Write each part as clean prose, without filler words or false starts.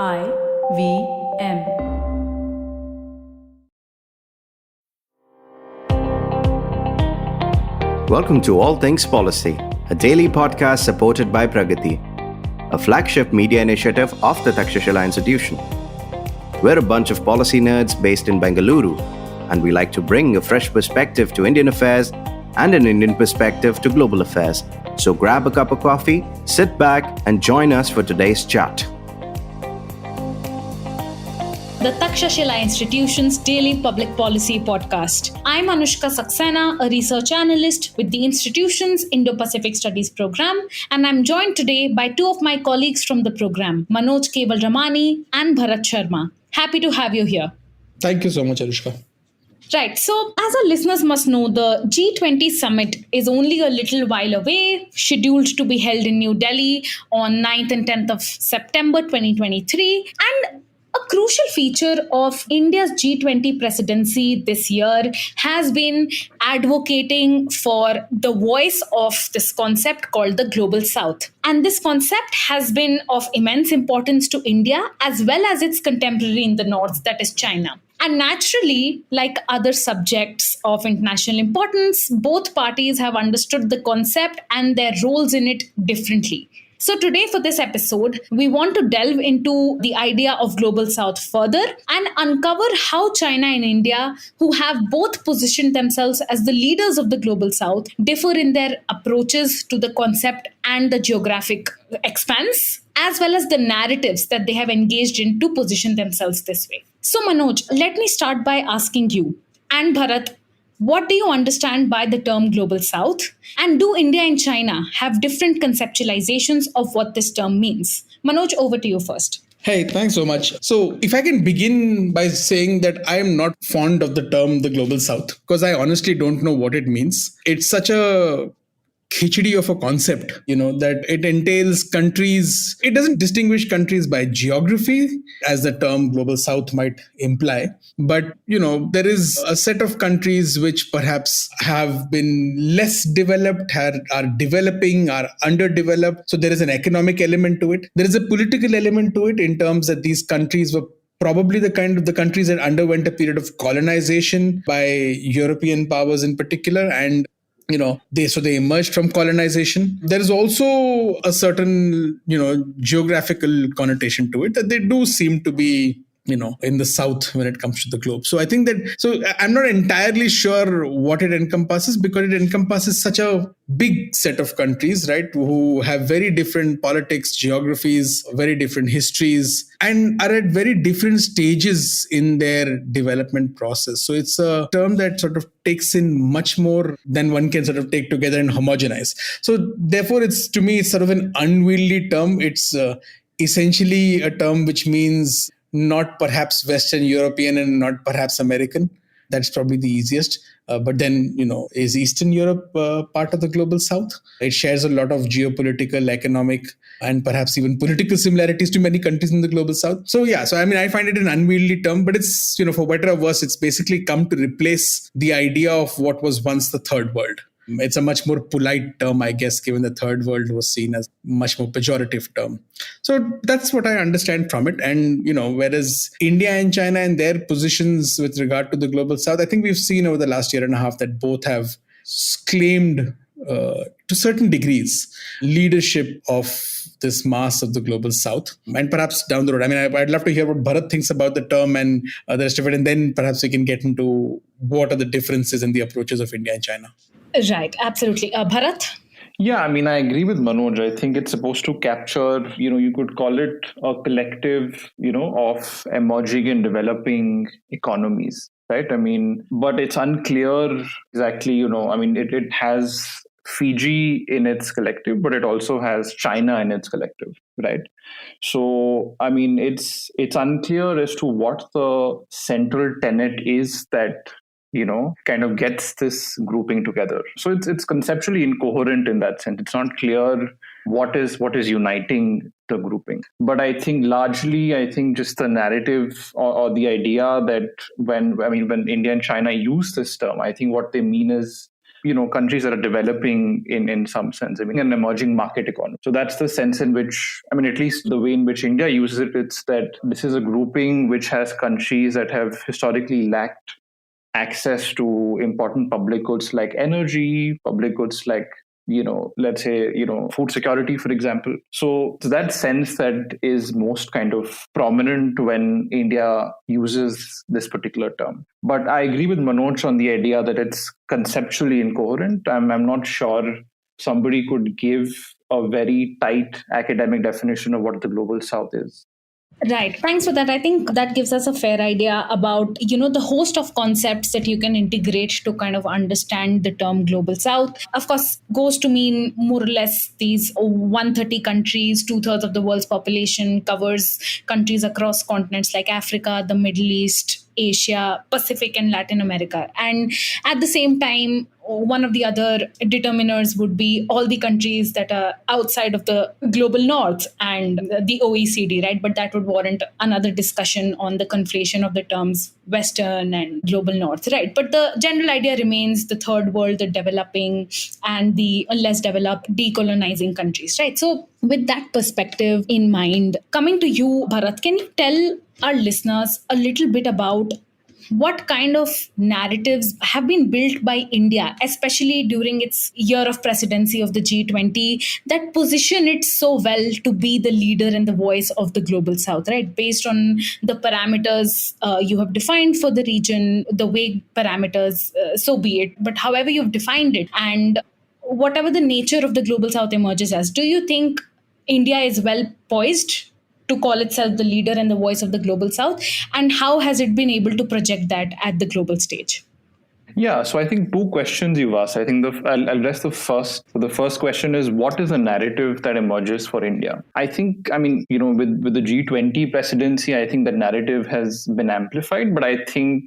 IVM. Welcome to All Things Policy, a daily podcast supported by Pragati, a flagship media initiative of the Takshashila Institution. We're a bunch of policy nerds based in Bengaluru, and we like to bring a fresh perspective to Indian affairs and an Indian perspective to global affairs. So grab a cup of coffee, sit back, and join us for today's chat. The Takshashila Institution's daily public policy podcast. I'm Anushka Saxena, a research analyst with the institution's Indo-Pacific Studies program, and I'm joined today by two of my colleagues from the program, Manoj Kelwalramani and Bharat Sharma. Happy to have you here. Thank you so much, Anushka. Right, so as our listeners must know, the G20 summit is only a little while away, scheduled to be held in New Delhi on 9th and 10th of September 2023, and a crucial feature of India's G20 presidency this year has been advocating for the voice of this concept called the Global South. And this concept has been of immense importance to India as well as its contemporary in the North, that is China. And naturally, like other subjects of international importance, both parties have understood the concept and their roles in it differently. So today for this episode, we want to delve into the idea of Global South further and uncover how China and India, who have both positioned themselves as the leaders of the Global South, differ in their approaches to the concept and the geographic expanse, as well as the narratives that they have engaged in to position themselves this way. So Manoj, let me start by asking you, and Bharat, what do you understand by the term Global South? And do India and China have different conceptualizations of what this term means? Manoj, over to you first. Hey, thanks so much. So, if I can begin by saying that I am not fond of the term the Global South, because I honestly don't know what it means. It's such a khichdi of a concept, that it entails countries. It doesn't distinguish countries by geography, as the term Global South might imply. But, there is a set of countries which perhaps have been less developed, are developing, are underdeveloped. So there is an economic element to it. There is a political element to it in terms that these countries were probably the kind of the countries that underwent a period of colonization by European powers in particular. And they emerged from colonization. There is also a certain, geographical connotation to it, that they do seem to be, in the south when it comes to the globe. So I think I'm not entirely sure what it encompasses, because it encompasses such a big set of countries, right, who have very different politics, geographies, very different histories, and are at very different stages in their development process. So it's a term that sort of takes in much more than one can sort of take together and homogenize. So therefore, it's sort of an unwieldy term. It's essentially a term which means not perhaps Western European and not perhaps American. That's probably the easiest. But then, is Eastern Europe part of the Global South? It shares a lot of geopolitical, economic, and perhaps even political similarities to many countries in the Global South. So I find it an unwieldy term, but it's, for better or worse, it's basically come to replace the idea of what was once the Third World. It's a much more polite term, I guess, given the Third World was seen as much more pejorative term. So that's what I understand from it. And, whereas India and China and their positions with regard to the Global South, I think we've seen over the last year and a half that both have claimed, to certain degrees, leadership of this mass of the Global South. And perhaps down the road, I'd love to hear what Bharat thinks about the term and the rest of it. And then perhaps we can get into what are the differences in the approaches of India and China. Right, absolutely. Bharat? Yeah, I agree with Manoj. I think it's supposed to capture, you could call it a collective, of emerging and developing economies, right? But it's unclear exactly, it has Fiji in its collective, but it also has China in its collective, right? So, it's unclear as to what the central tenet is that kind of gets this grouping together. So it's conceptually incoherent in that sense. It's not clear what is uniting the grouping. But I think largely, just the narrative or the idea that when India and China use this term, I think what they mean is countries that are developing in some sense. I mean, an emerging market economy. So that's the sense in which, I mean, at least the way in which India uses it, it's that this is a grouping which has countries that have historically lacked access to important public goods like energy, public goods like let's say, food security, for example. So that sense that is most kind of prominent when India uses this particular term. But I agree with Manoj on the idea that it's conceptually incoherent. I'm not sure somebody could give a very tight academic definition of what the global south is. Right. Thanks for that. I think that gives us a fair idea about, the host of concepts that you can integrate to kind of understand the term global south. Of course, goes to mean more or less these 130 countries, 2/3 of the world's population, covers countries across continents like Africa, the Middle East, Asia, Pacific, and Latin America. And at the same time, one of the other determiners would be all the countries that are outside of the global north and the OECD, right? But that would warrant another discussion on the conflation of the terms Western and global north, right? But the general idea remains the third world, the developing, and the less developed, decolonizing countries, right? So with that perspective in mind, coming to you, Bharat, can you tell our listeners a little bit about what kind of narratives have been built by India, especially during its year of presidency of the G20, that position it so well to be the leader and the voice of the global south, right? Based on the parameters you have defined for the region, the vague parameters, so be it. But however you've defined it and whatever the nature of the global south emerges as, do you think India is well poised to call itself the leader and the voice of the global south, and how has it been able to project that at the global stage? Yeah, so I think two questions you've asked. I think I'll address the first. So the first question is, what is the narrative that emerges for India? I think, with the G20 presidency, I think the narrative has been amplified, but I think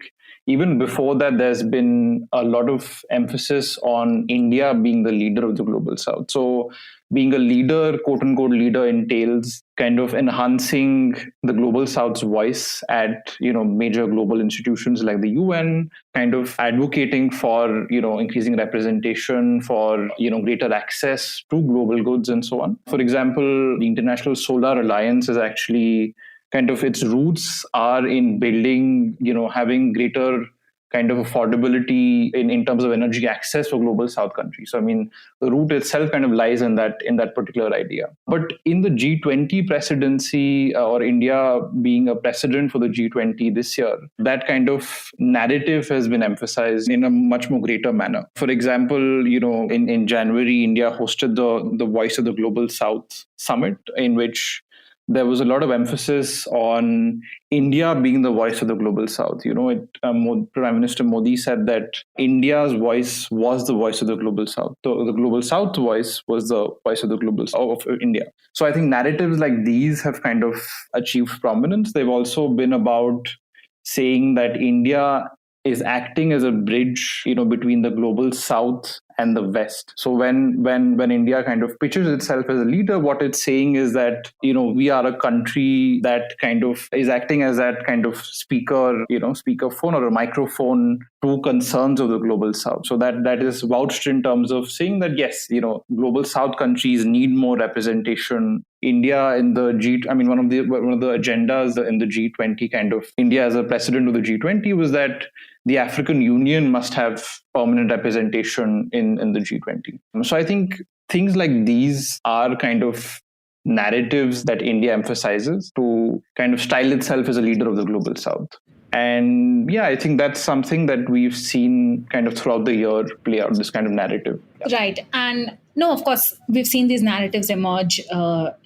even before that, there's been a lot of emphasis on India being the leader of the global south. So being a leader, quote unquote leader, entails kind of enhancing the global south's voice at major global institutions like the UN, kind of advocating for increasing representation, for greater access to global goods and so on. For example, the International Solar Alliance is actually kind of, its roots are in building, having greater kind of affordability in terms of energy access for global south countries. So the root itself kind of lies in that particular idea. But in the G20 presidency, or India being a president for the G20 this year, that kind of narrative has been emphasized in a much more greater manner. For example, in January, India hosted the Voice of the Global South Summit, in which there was a lot of emphasis on India being the voice of the global south. Prime Minister Modi said that India's voice was the voice of the global south. The global south voice was the voice of the global south of India. So I think narratives like these have kind of achieved prominence. They've also been about saying that India is acting as a bridge, between the global south and the West. So when India kind of pitches itself as a leader, what it's saying is that, we are a country that kind of is acting as that kind of speaker phone or a microphone to concerns of the global south. So that is vouched in terms of saying that, yes, global south countries need more representation. India in the one of the agendas in the G20, kind of India as a president of the G20, was that the African Union must have permanent representation in the G20. So I think things like these are kind of narratives that India emphasizes to kind of style itself as a leader of the global south. And yeah, I think that's something that we've seen kind of throughout the year play out, this kind of narrative. Right. And no, of course, we've seen these narratives emerge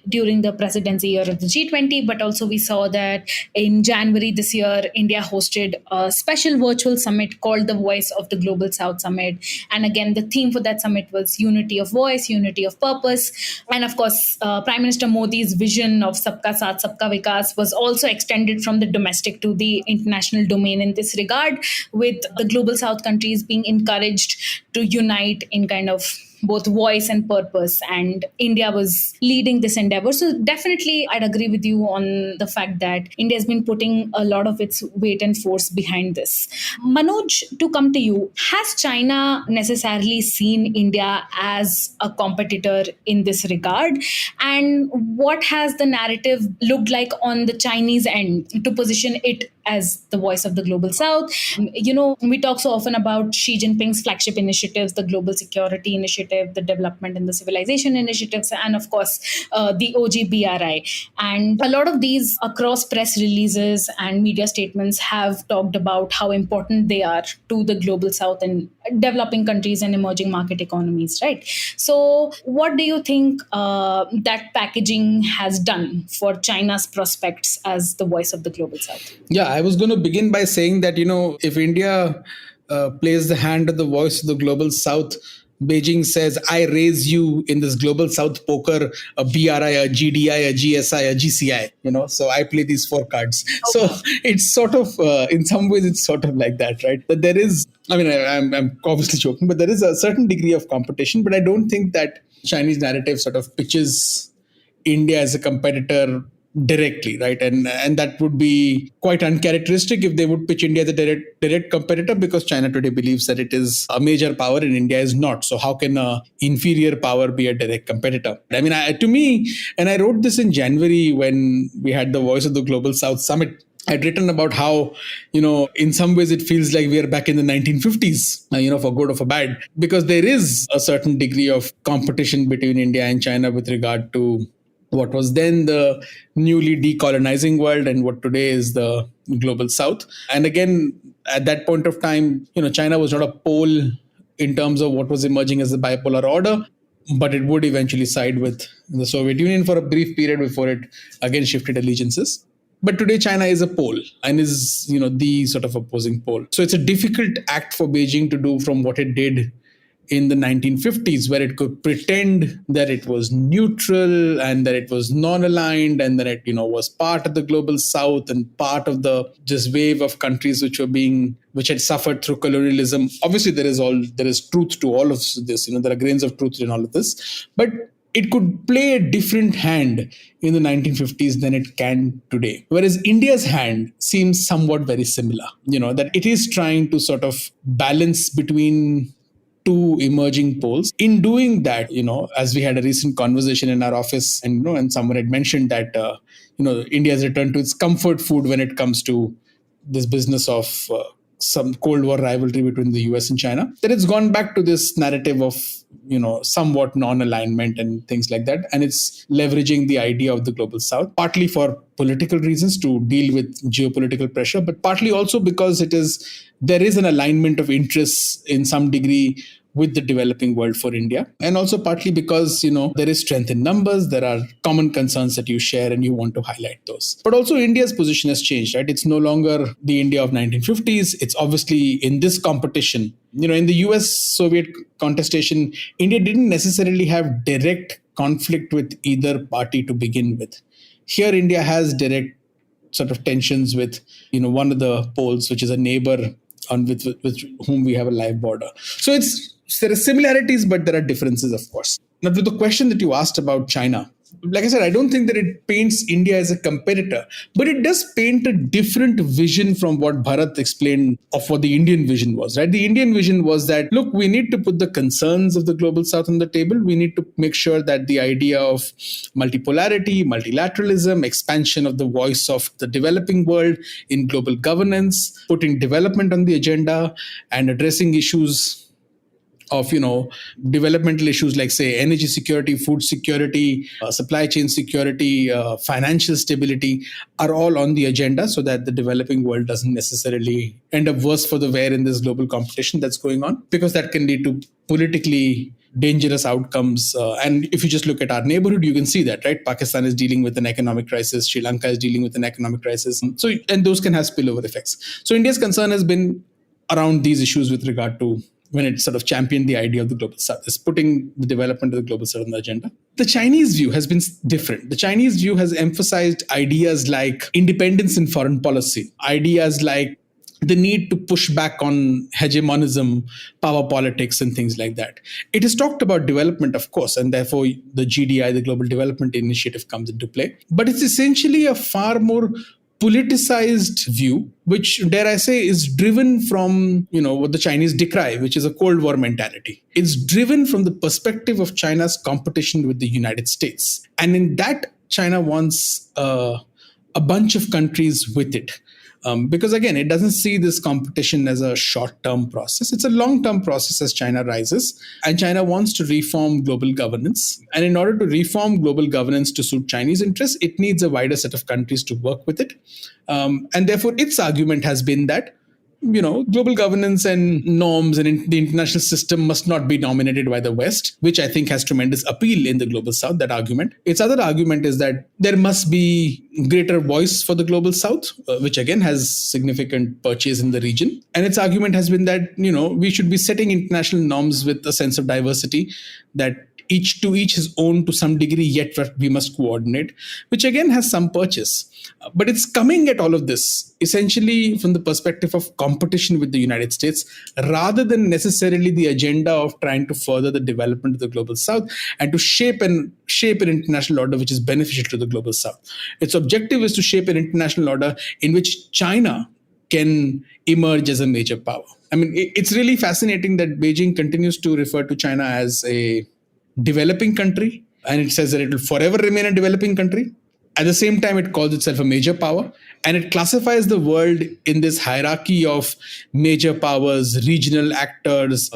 during the presidency year of the G20, but also we saw that in January this year, India hosted a special virtual summit called the Voice of the Global South Summit. And again, the theme for that summit was unity of voice, unity of purpose. And of course, Prime Minister Modi's vision of Sabka Saath, Sabka Vikas was also extended from the domestic to the international domain in this regard, with the global South countries being encouraged to unite in kind of both voice and purpose, and India was leading this endeavor. So definitely I'd agree with you on the fact that India has been putting a lot of its weight and force behind this. Manoj, to come to you, has China necessarily seen India as a competitor in this regard? And what has the narrative looked like on the Chinese end to position it as the voice of the global South? We talk so often about Xi Jinping's flagship initiatives, the Global Security Initiative, the Development and the Civilization Initiatives, and of course, the OGBRI. And a lot of these across press releases and media statements have talked about how important they are to the global South and developing countries and emerging market economies, right? So what do you think that packaging has done for China's prospects as the voice of the global South? Yeah, I was going to begin by saying that, if India plays the hand of the voice of the global South, Beijing says, I raise you in this global South poker, a BRI, a GDI, a GSI, a GCI, so I play these 4 cards. Okay. So it's sort of, in some ways, it's sort of like that, right? That there is, I'm obviously joking, but there is a certain degree of competition, but I don't think that Chinese narrative sort of pitches India as a competitor directly, right? And that would be quite uncharacteristic if they would pitch India as a direct competitor, because China today believes that it is a major power and India is not. So how can an inferior power be a direct competitor? To me, and I wrote this in January when we had the Voice of the Global South Summit, I'd written about how, in some ways it feels like we are back in the 1950s, for good or for bad, because there is a certain degree of competition between India and China with regard to what was then the newly decolonizing world and what today is the global South. And again, at that point of time, China was not a pole in terms of what was emerging as the bipolar order, but it would eventually side with the Soviet Union for a brief period before it again shifted allegiances. But today, China is a pole and is, the sort of opposing pole. So it's a difficult act for Beijing to do from what it did in the 1950s, where it could pretend that it was neutral and that it was non-aligned and that it, was part of the global South and part of this wave of countries which had suffered through colonialism. Obviously, there is truth to all of this. There are grains of truth in all of this, but it could play a different hand in the 1950s than it can today. Whereas India's hand seems somewhat very similar, that it is trying to sort of balance between 2 emerging poles. In doing that, as we had a recent conversation in our office and someone had mentioned that, India has returned to its comfort food when it comes to this business of some Cold War rivalry between the US and China, that it's gone back to this narrative of, somewhat non-alignment and things like that. And it's leveraging the idea of the global South, partly for political reasons to deal with geopolitical pressure, but partly also because there is an alignment of interests in some degree with the developing world for India. And also partly because, there is strength in numbers, there are common concerns that you share and you want to highlight those. But also India's position has changed, right? It's no longer the India of 1950s. It's obviously in this competition. In the US-Soviet contestation, India didn't necessarily have direct conflict with either party to begin with. Here, India has direct sort of tensions with, one of the poles, which is a neighbor with whom we have a live border. So there are similarities, but there are differences, of course. Now, to the question that you asked about China, like I said, I don't think that it paints India as a competitor, but it does paint a different vision from what Bharat explained of what the Indian vision was, right? The Indian vision was that, look, we need to put the concerns of the global South on the table. We need to make sure that the idea of multipolarity, multilateralism, expansion of the voice of the developing world in global governance, putting development on the agenda and addressing issues of, developmental issues like, say, energy security, food security, supply chain security, financial stability are all on the agenda so that the developing world doesn't necessarily end up worse for the wear in this global competition that's going on, because that can lead to politically dangerous outcomes. And if you just look at our neighborhood, you can see that, right? Pakistan is dealing with an economic crisis. Sri Lanka is dealing with an economic crisis. And those can have spillover effects. So India's concern has been around these issues with regard to when it sort of championed the idea of the global South, is putting the development of the global South on the agenda. The Chinese view has been different. The Chinese view has emphasized ideas like independence in foreign policy, ideas like the need to push back on hegemonism, power politics, and things like that. It is talked about development, of course, and therefore the GDI, the Global Development Initiative, comes into play. But it's essentially a far more politicized view, which, dare I say, is driven from, what the Chinese decry, which is a Cold War mentality. It's driven from the perspective of China's competition with the United States. And in that, China wants a bunch of countries with it. Because again, it doesn't see this competition as a short-term process. It's a long-term process as China rises, and China wants to reform global governance. And in order to reform global governance to suit Chinese interests, it needs a wider set of countries to work with it. And therefore, its argument has been that global governance and norms and the international system must not be dominated by the West, which I think has tremendous appeal in the global South, that argument. Its other argument is that there must be greater voice for the global South, which again has significant purchase in the region. And its argument has been that, we should be setting international norms with a sense of diversity, that each his own to some degree, yet we must coordinate, which again has some purchase. But it's coming at all of this essentially from the perspective of competition with the United States, rather than necessarily the agenda of trying to further the development of the global South and to shape an international order which is beneficial to the global South. Its objective is to shape an international order in which China can emerge as a major power. I mean, it's really fascinating that Beijing continues to refer to China as a developing country, and it says that it will forever remain a developing country. At the same time, it calls itself a major power, and it classifies the world in this hierarchy of major powers, regional actors,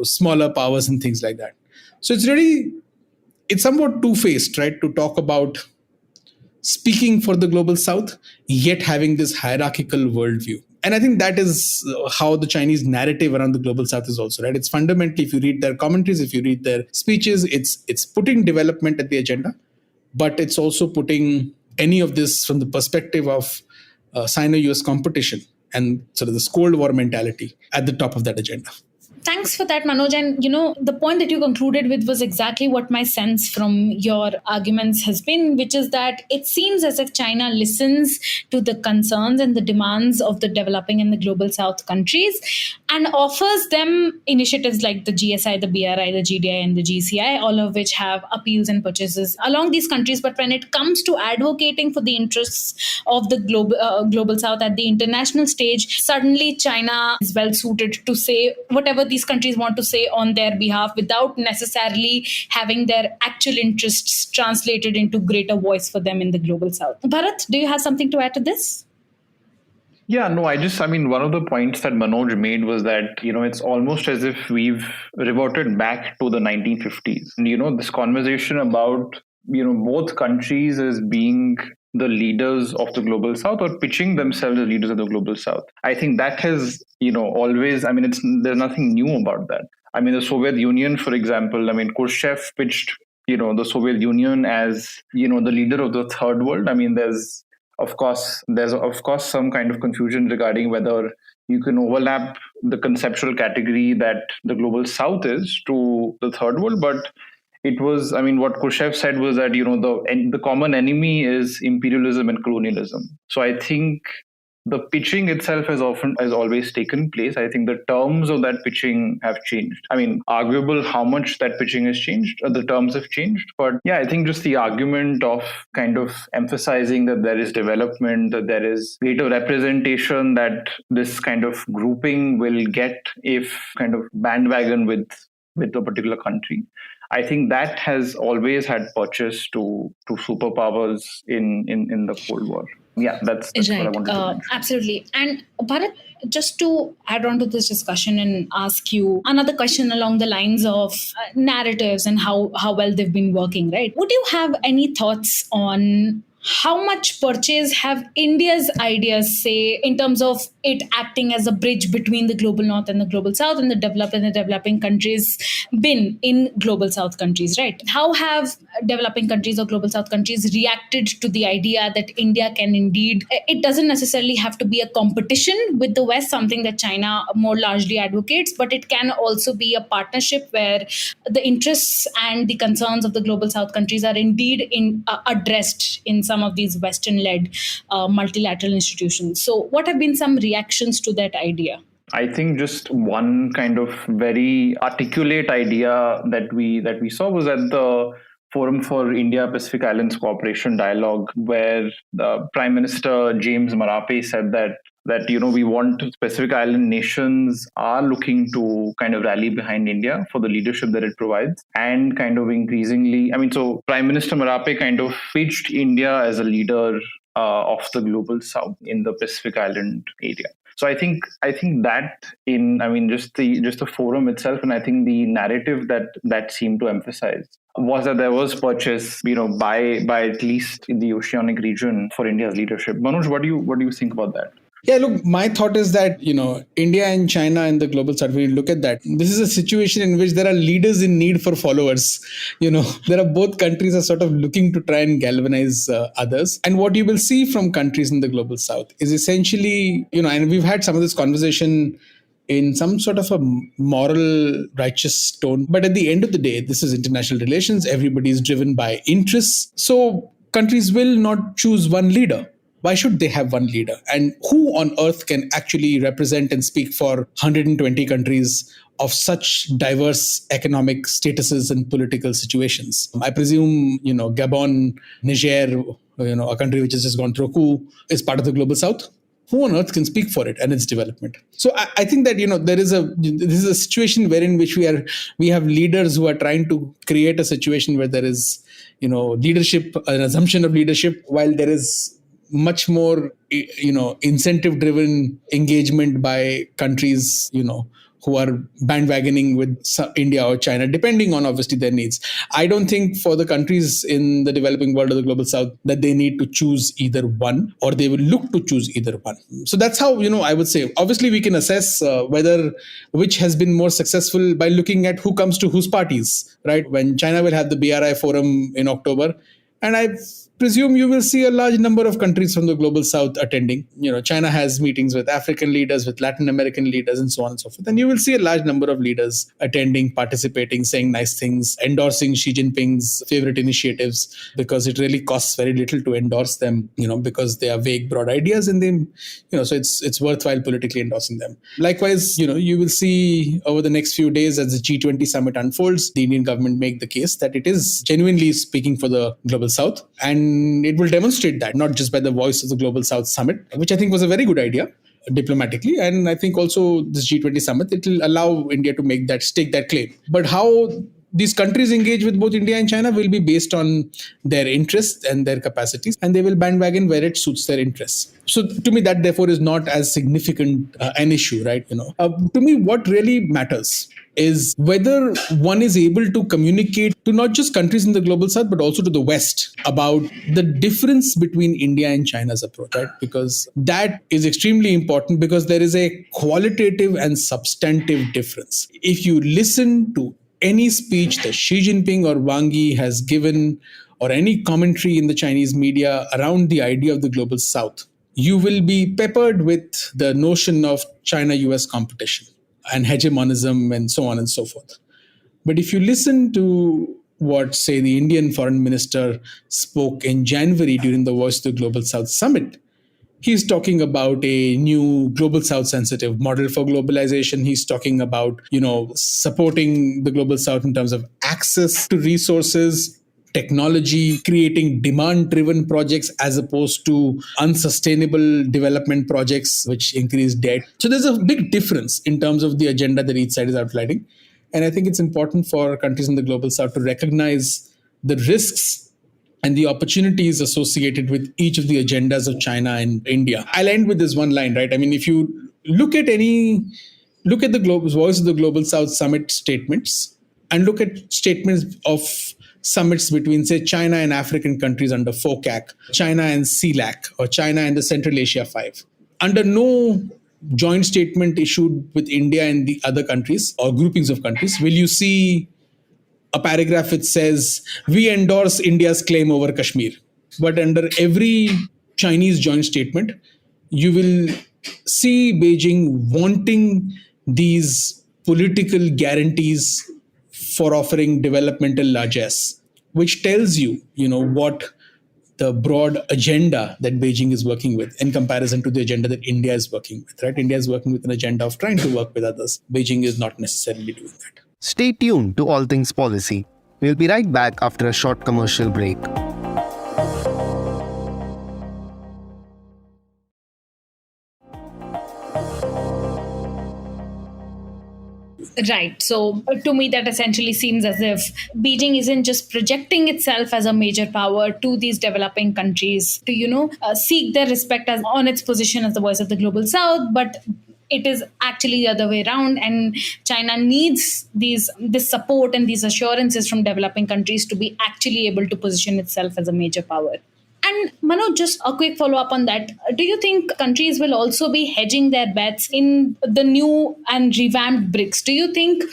smaller powers and things like that. So it's somewhat two-faced, right? To talk about speaking for the global South, yet having this hierarchical worldview. And I think that is how the Chinese narrative around the global South is also, right? It's fundamentally, if you read their commentaries, if you read their speeches, it's putting development at the agenda, but it's also putting any of this from the perspective of Sino-US competition and sort of this Cold War mentality at the top of that agenda. Thanks for that, Manoj. And, the point that you concluded with was exactly what my sense from your arguments has been, which is that it seems as if China listens to the concerns and the demands of the developing and the global South countries and offers them initiatives like the GSI, the BRI, the GDI, and the GCI, all of which have appeals and purchases along these countries. But when it comes to advocating for the interests of the global South at the international stage, suddenly China is well suited to say whatever these countries want to say on their behalf without necessarily having their actual interests translated into greater voice for them in the global South. Bharat, do you have something to add to this? Yeah, no, one of the points that Manoj made was that, it's almost as if we've reverted back to the 1950s. And, this conversation about, both countries as being the leaders of the global South or pitching themselves as leaders of the global South. I think that has, always, there's nothing new about that. The Soviet Union, for example, Khrushchev pitched, the Soviet Union as, the leader of the third world. There's of course some kind of confusion regarding whether you can overlap the conceptual category that the global South is to the third world, but it was, what Khrushchev said was that, the common enemy is imperialism and colonialism. So I think the pitching itself has always taken place. I think the terms of that pitching have changed. Arguable how much that pitching has changed, the terms have changed. But yeah, I think just the argument of kind of emphasizing that there is development, that there is greater representation, that this kind of grouping will get if kind of bandwagon with a particular country. I think that has always had purchase to superpowers in the Cold War. Yeah, that's right. What I wanted to mention. Absolutely. And Bharat, just to add on to this discussion and ask you another question along the lines of narratives and how well they've been working, right? Would you have any thoughts on how much purchase have India's ideas, say, in terms of it acting as a bridge between the global North and the global South and the developed and the developing countries been in global South countries, right? How have developing countries or global South countries reacted to the idea that India can indeed, it doesn't necessarily have to be a competition with the West, something that China more largely advocates, but it can also be a partnership where the interests and the concerns of the global South countries are indeed addressed in some of these Western-led multilateral institutions. So what have been some reactions to that idea? I think just one kind of very articulate idea that we saw was at the Forum for India Pacific Islands Cooperation Dialogue, where the Prime Minister James Marape said that we want Pacific Island nations are looking to kind of rally behind India for the leadership that it provides, and kind of increasingly, so Prime Minister Marape kind of pitched India as a leader of the global south in the Pacific Island area. So I think that just the forum itself, and I think the narrative that seemed to emphasize was that there was purchase, by at least in the oceanic region for India's leadership. Manoj, what do you think about that? Yeah, look, my thought is that, India and China and the global south, when you look at that, this is a situation in which there are leaders in need for followers. There are both countries are sort of looking to try and galvanize others. And what you will see from countries in the global south is essentially, and we've had some of this conversation in some sort of a moral, righteous tone. But at the end of the day, this is international relations. Everybody is driven by interests. So countries will not choose one leader. Why should they have one leader? And who on earth can actually represent and speak for 120 countries of such diverse economic statuses and political situations? I presume, Gabon, Niger, a country which has just gone through a coup, is part of the global south. Who on earth can speak for it and its development? So I think that, this is a situation wherein which we have leaders who are trying to create a situation where there is, leadership, an assumption of leadership, while there is much more, incentive-driven engagement by countries, who are bandwagoning with India or China, depending on obviously their needs. I don't think for the countries in the developing world or the global south that they need to choose either one, or they will look to choose either one. So that's how, I would say, obviously we can assess which has been more successful by looking at who comes to whose parties, right? When China will have the BRI forum in October, and I presume you will see a large number of countries from the global south attending. China has meetings with African leaders, with Latin American leaders, and so on and so forth. And you will see a large number of leaders attending, participating, saying nice things, endorsing Xi Jinping's favorite initiatives, because it really costs very little to endorse them, because they are vague, broad ideas, and they, so it's worthwhile politically endorsing them. Likewise, you will see over the next few days as the G20 summit unfolds, the Indian government make the case that it is genuinely speaking for the global south. And it will demonstrate that, not just by the voice of the Global South Summit, which I think was a very good idea diplomatically. And I think also this G20 summit, it will allow India to stake that claim. But how these countries engage with both India and China will be based on their interests and their capacities, and they will bandwagon where it suits their interests. So to me, that therefore is not as significant an issue, right? To me, what really matters is whether one is able to communicate to not just countries in the global south, but also to the West about the difference between India and China's approach, right? Because that is extremely important, because there is a qualitative and substantive difference. If you listen to any speech that Xi Jinping or Wang Yi has given, or any commentary in the Chinese media around the idea of the global south, you will be peppered with the notion of China-US competition and hegemonism and so on and so forth. But if you listen to what, say, the Indian foreign minister spoke in January during the Voice of the Global South Summit, he's talking about a new global south sensitive model for globalization. He's talking about, supporting the global south in terms of access to resources, technology, creating demand-driven projects as opposed to unsustainable development projects which increase debt. So there's a big difference in terms of the agenda that each side is outlining. And I think it's important for countries in the global south to recognize the risks and the opportunities associated with each of the agendas of China and India. I'll end with this one line, right? I mean, if you look at the Voice of the Global South Summit statements, and look at statements of summits between, say, China and African countries under FOCAC, China and CELAC, or China and the Central Asia Five. Under no joint statement issued with India and the other countries or groupings of countries will you see a paragraph which says, we endorse India's claim over Kashmir. But under every Chinese joint statement, you will see Beijing wanting these political guarantees for offering developmental largesse, which tells you, what the broad agenda that Beijing is working with in comparison to the agenda that India is working with, right? India is working with an agenda of trying to work with others. Beijing is not necessarily doing that. Stay tuned to All Things Policy. We'll be right back after a short commercial break. Right. So to me, that essentially seems as if Beijing isn't just projecting itself as a major power to these developing countries to, seek their respect as on its position as the voice of the global South, but it is actually the other way around. And China needs this support and these assurances from developing countries to be actually able to position itself as a major power. And Manoj, just a quick follow up on that. Do you think countries will also be hedging their bets in the new and revamped BRICS? Do you think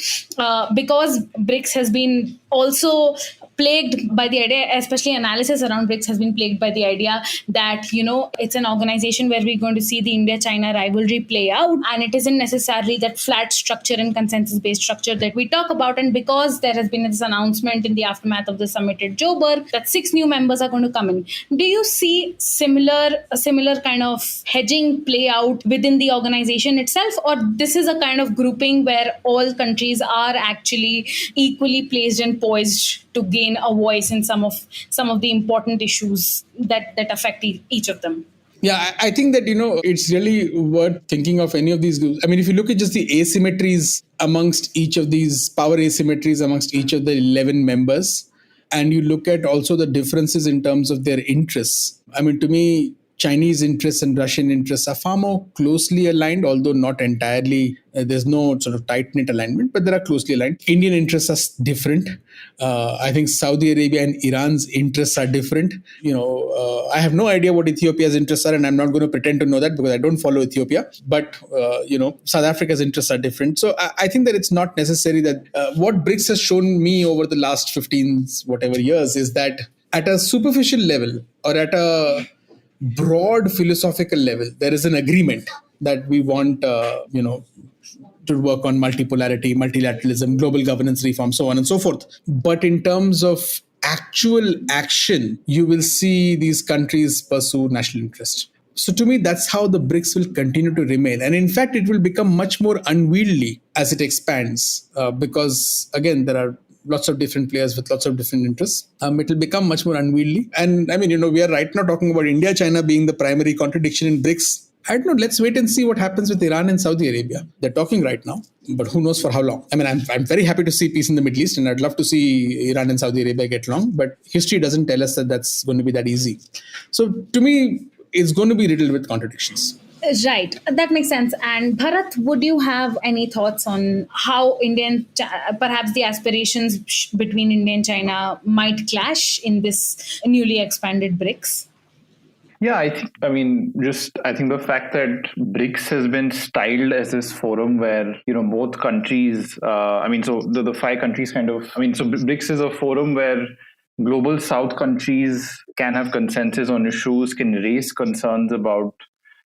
because BRICS has been also plagued by the idea, especially analysis around BRICS has been plagued by the idea that, it's an organization where we're going to see the India-China rivalry play out, and it isn't necessarily that flat structure and consensus-based structure that we talk about. And because there has been this announcement in the aftermath of the summit at Joburg that 6 new members are going to come in, do you see a similar kind of hedging play out within the organization itself, or this is a kind of grouping where all countries are actually equally placed and poised to gain a voice in some of the important issues that affect each of them? Yeah, I think that, it's really worth thinking of any of these groups. I mean, if you look at just the asymmetries amongst each of these power asymmetries amongst each of the 11 members, and you look at also the differences in terms of their interests. I mean, to me, Chinese interests and Russian interests are far more closely aligned, although not entirely. There's no sort of tight-knit alignment, but they are closely aligned. Indian interests are different. I think Saudi Arabia and Iran's interests are different. I have no idea what Ethiopia's interests are, and I'm not going to pretend to know that because I don't follow Ethiopia. But, South Africa's interests are different. So I think that it's not necessary that what BRICS has shown me over the last 15 whatever years is that at a superficial level or at a broad philosophical level, there is an agreement that we want, to work on multipolarity, multilateralism, global governance reform, so on and so forth. But in terms of actual action, you will see these countries pursue national interest. So to me, that's how the BRICS will continue to remain. And in fact, it will become much more unwieldy as it expands because, again, there are lots of different players with lots of different interests. It will become much more unwieldy. And I mean, we are right now talking about India, China being the primary contradiction in BRICS. I don't know, let's wait and see what happens with Iran and Saudi Arabia. They're talking right now, but who knows for how long. I mean, I'm very happy to see peace in the Middle East, and I'd love to see Iran and Saudi Arabia get along, but history doesn't tell us that that's going to be that easy. So to me, it's going to be riddled with contradictions. Right, that makes sense. And Bharat, would you have any thoughts on how perhaps the aspirations between India and China might clash in this newly expanded BRICS? Yeah, I think the fact that BRICS has been styled as this forum where, both countries, the 5 countries so BRICS is a forum where global South countries can have consensus on issues, can raise concerns about,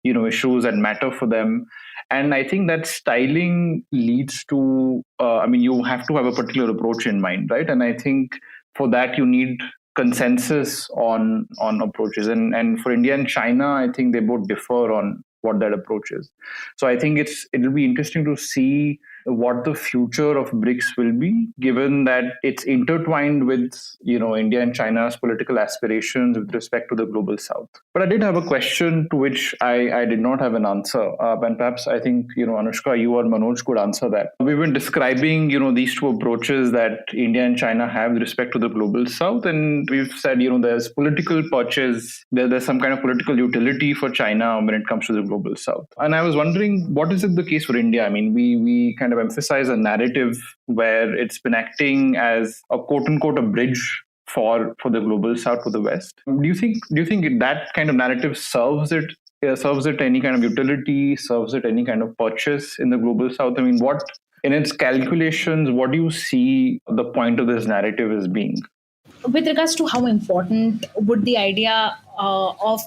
issues that matter for them. And I think that styling leads to, you have to have a particular approach in mind, right? And I think for that you need consensus on approaches. And for India and China, I think they both differ on what that approach is. So I think it'll be interesting to see what the future of BRICS will be, given that it's intertwined with, India and China's political aspirations with respect to the global South. But I did have a question to which I did not have an answer. And perhaps I think, Anushka, you or Manoj could answer that. We've been describing, these two approaches that India and China have with respect to the global South. And we've said, there's political purchase, there's some kind of political utility for China when it comes to the global South. And I was wondering, what is it the case for India? I mean, we kind of emphasize a narrative where it's been acting as a quote-unquote a bridge for the global South to the West. Do you think that kind of narrative serves it any kind of utility, serves it any kind of purchase in the global South? I mean, what in its calculations, what do you see the point of this narrative as being? With regards to how important would the idea of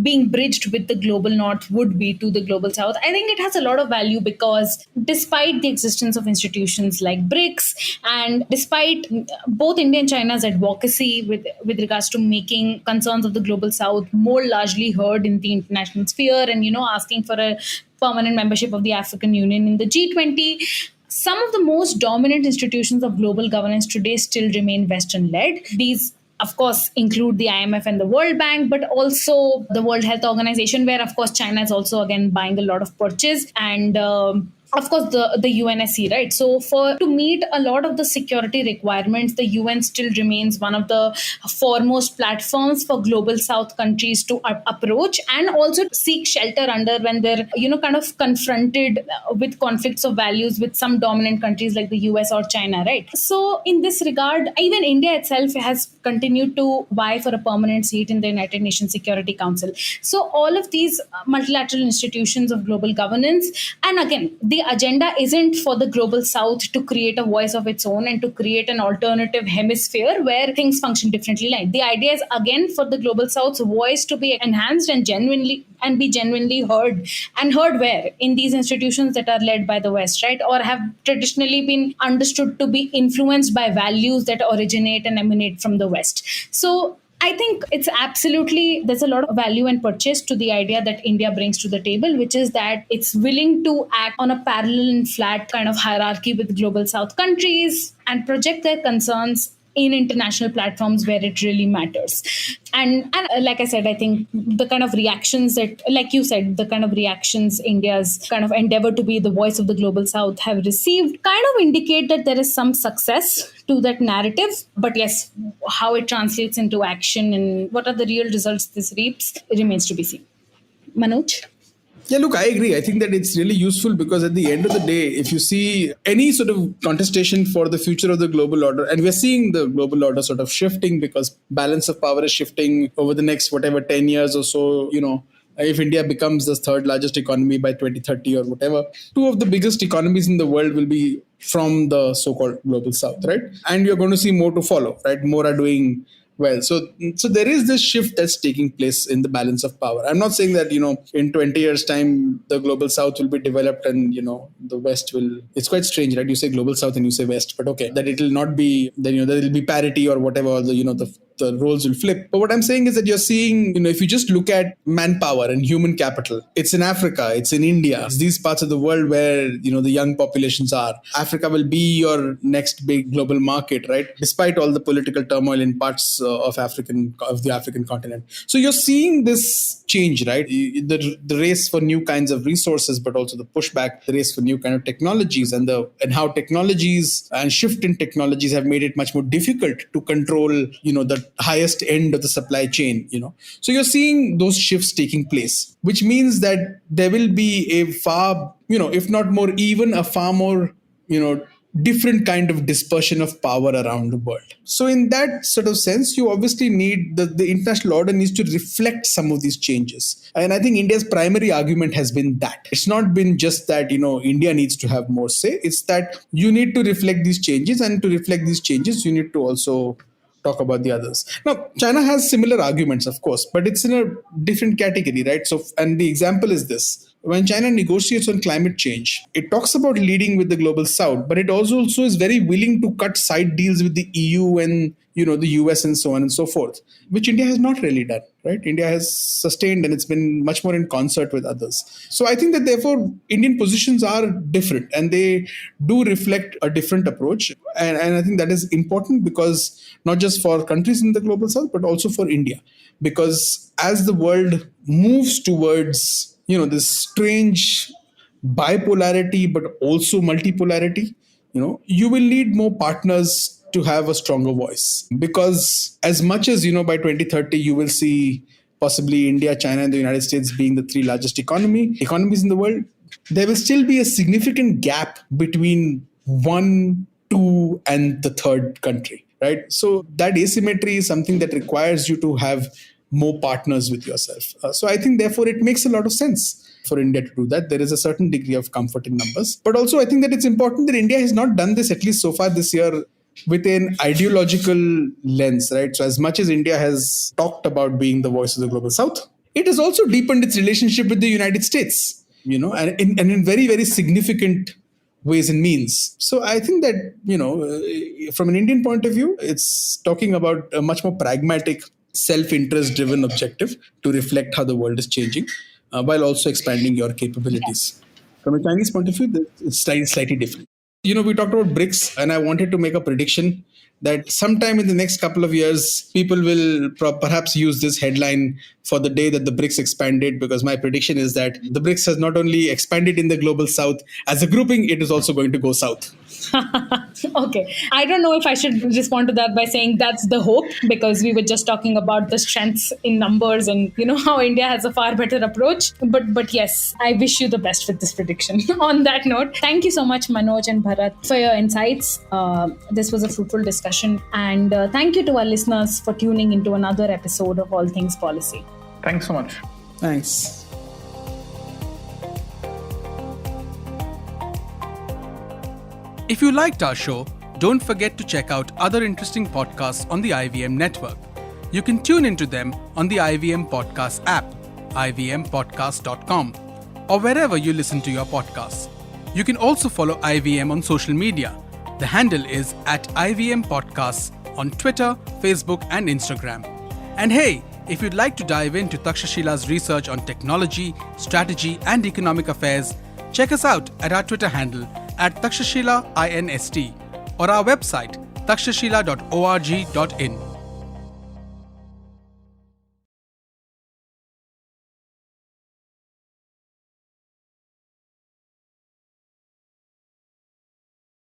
being bridged with the global north would be to the global south. I think it has a lot of value because despite the existence of institutions like BRICS, and despite both India and China's advocacy with regards to making concerns of the global south more largely heard in the international sphere, and asking for a permanent membership of the African Union in the G20, some of the most dominant institutions of global governance today still remain Western led. These, of course, include the IMF and the World Bank, but also the World Health Organization, where, of course, China is also again buying a lot of purchase, and of course the UNSC, right? So for to meet a lot of the security requirements, the UN still remains one of the foremost platforms for global south countries to approach and also seek shelter under when they're kind of confronted with conflicts of values with some dominant countries like the US or China, right? So in this regard, even India itself has continued to vie for a permanent seat in the United Nations Security Council. So all of these multilateral institutions of global governance, and again, the agenda isn't for the global south to create a voice of its own and to create an alternative hemisphere where things function differently. Like the idea is again for the global south's voice to be enhanced and be genuinely heard, and heard where? In these institutions that are led by the West, right? Or have traditionally been understood to be influenced by values that originate and emanate from the West. So I think there's a lot of value and purchase to the idea that India brings to the table, which is that it's willing to act on a parallel and flat kind of hierarchy with global south countries and project their concerns in international platforms where it really matters. And like I said, I think the kind of reactions that, like you said, the kind of reactions India's kind of endeavor to be the voice of the global south have received kind of indicate that there is some success to that narrative. But yes, how it translates into action and what are the real results this reaps, it remains to be seen. Manoj? Yeah, look, I agree. I think that it's really useful because at the end of the day, if you see any sort of contestation for the future of the global order, and we're seeing the global order sort of shifting because balance of power is shifting over the next, 10 years or so, if India becomes the third largest economy by 2030 or whatever, two of the biggest economies in the world will be from the so-called global south, right? And you're going to see more to follow, right? More are doing well. So there is this shift that's taking place in the balance of power. I'm not saying that, in 20 years time, the global south will be developed and, the West will, it's quite strange, right? You say global south and you say West, but okay, that it will not be, then, there will be parity or whatever, or the roles will flip. But what I'm saying is that you're seeing, if you just look at manpower and human capital, it's in Africa, it's in India, it's these parts of the world where, the young populations are. Africa will be your next big global market, right? Despite all the political turmoil in parts of the African continent. So you're seeing this change, right? The race for new kinds of resources, but also the pushback, the race for new kind of technologies, and how technologies and shift in technologies have made it much more difficult to control, the highest end of the supply chain, So you're seeing those shifts taking place, which means that there will be a far, if not more, even a far more, different kind of dispersion of power around the world. So in that sort of sense, you obviously need the international order needs to reflect some of these changes. And I think India's primary argument has been that. It's not been just that, India needs to have more say. It's that you need to reflect these changes, and to reflect these changes, you need to also talk about the others. Now, China has similar arguments, of course, but it's in a different category, right? So, and the example is this. When China negotiates on climate change, it talks about leading with the global south, but it also is very willing to cut side deals with the EU and, the US and so on and so forth, which India has not really done, right? India has sustained, and it's been much more in concert with others. So I think that therefore Indian positions are different, and they do reflect a different approach. And I think that is important because not just for countries in the global south, but also for India, because as the world moves towards this strange bipolarity, but also multipolarity, you will need more partners to have a stronger voice. Because as much as, by 2030, you will see possibly India, China, and the United States being the three largest economies in the world, there will still be a significant gap between 1, 2, and the third country, right? So that asymmetry is something that requires you to have more partners with yourself. So I think, therefore, it makes a lot of sense for India to do that. There is a certain degree of comfort in numbers. But also, I think that it's important that India has not done this, at least so far this year, with an ideological lens, right? So as much as India has talked about being the voice of the global south, it has also deepened its relationship with the United States, and in very, very significant ways and means. So I think that, from an Indian point of view, it's talking about a much more pragmatic, self-interest driven objective to reflect how the world is changing, while also expanding your capabilities. From a Chinese point of view, it's slightly different. We talked about BRICS, and I wanted to make a prediction that sometime in the next couple of years, people will perhaps use this headline for the day that the BRICS expanded, because my prediction is that the BRICS has not only expanded in the global south as a grouping, it is also going to go south. Okay. I don't know if I should respond to that by saying that's the hope, because we were just talking about the strengths in numbers and how India has a far better approach. But yes, I wish you the best with this prediction. On that note, thank you so much, Manoj and Bharat, for your insights. This was a fruitful discussion. And thank you to our listeners for tuning into another episode of All Things Policy. Thanks so much. Thanks. If you liked our show, don't forget to check out other interesting podcasts on the IVM network. You can tune into them on the IVM Podcast app, ivmpodcast.com, or wherever you listen to your podcasts. You can also follow IVM on social media. The handle is @IVM Podcasts on Twitter, Facebook, and Instagram. And hey, if you'd like to dive into Takshashila's research on technology, strategy, and economic affairs, check us out at our Twitter handle @Takshashila INST or our website takshashila.org.in.